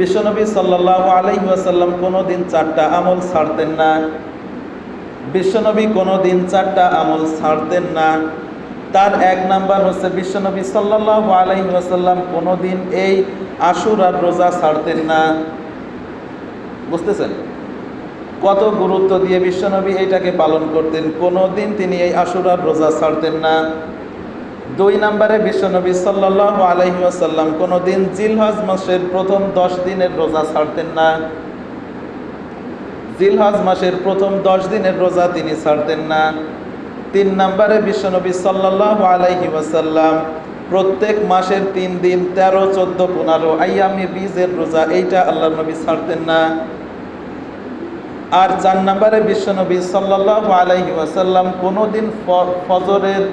বিশ্বনবী সাল্লাল্লাহু আলাইহি ওয়াসাল্লাম কোনোদিন চারটা আমল ছাড়তেন না। বিশ্বনবী কোনোদিন চারটা আমল ছাড়তেন না। তার এক নাম্বার হচ্ছে বিশ্বনবী সাল্লাল্লাহু আলাইহি ওয়াসাল্লাম কোনোদিন এই আশুরার রোজা ছাড়তেন না। বুঝতেছেন কত গুরুত্ব দিয়ে বিশ্বনবী এইটাকে পালন করতেন? কোনোদিন তিনি এই আশুরার রোজা ছাড়তেন না। দুই নম্বরে বিশ্বনবী সাল্লাল্লাহু আলাইহি ওয়াসাল্লাম কোনোদিন জিলহজ মাসের প্রথম 10 দিনের রোজা ছাড়তেন না। জিলহজ মাসের প্রথম 10 দিনের রোজা তিনি ছাড়তেন না। তিন নম্বরে বিশ্বনবী সাল্লাল্লাহু আলাইহি ওয়াসাল্লাম প্রত্যেক মাসের 3 দিন 13, 14, 15 আইয়ামে বীজের রোজা এইটা আল্লাহর নবী ছাড়তেন না। আর 4 নম্বরে বিশ্বনবী সাল্লাল্লাহু আলাইহি ওয়াসাল্লাম কোনোদিন ফজরের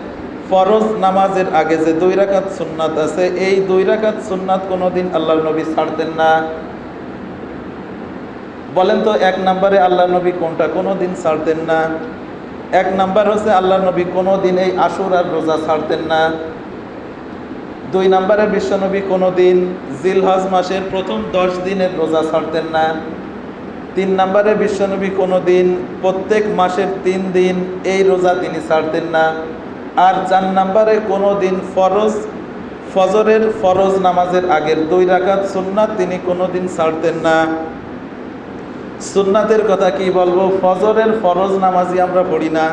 ফরজ নামাজের আগে যে 2 রাকাত সুন্নাত আছে, এই 2 রাকাত সুন্নাত কোনোদিন আল্লাহর নবী ছাড়তেন না। বলেন তো 1 নম্বরে আল্লাহর নবী কোনটা কোনোদিন ছাড়তেন না? 1 নম্বর হচ্ছে আল্লাহর নবী কোনোদিন এই আশুরার রোজা ছাড়তেন না। 2 নম্বরে বিশ্বনবী কোনোদিন জিলহজ মাসের প্রথম 10 দিনের রোজা ছাড়তেন না। 3 নম্বরে বিশ্বনবী কোনোদিন প্রত্যেক মাসের 3 দিন এই রোজা তিনি ছাড়তেন না। আর 4 নম্বরে কোনোদিন ফজরের ফরজ নামাজের আগের 2 রাকাত সুন্নাত তিনি কোনোদিন ছাড়তেন না। সুন্নাতের কথা কি বলবো, ফজরের ফরজ নামাজই আমরা পড়ি না,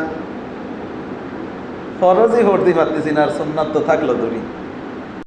ফরজই পড়তে পারতেছি না, আর সুন্নাত তো থাকলো দূরই।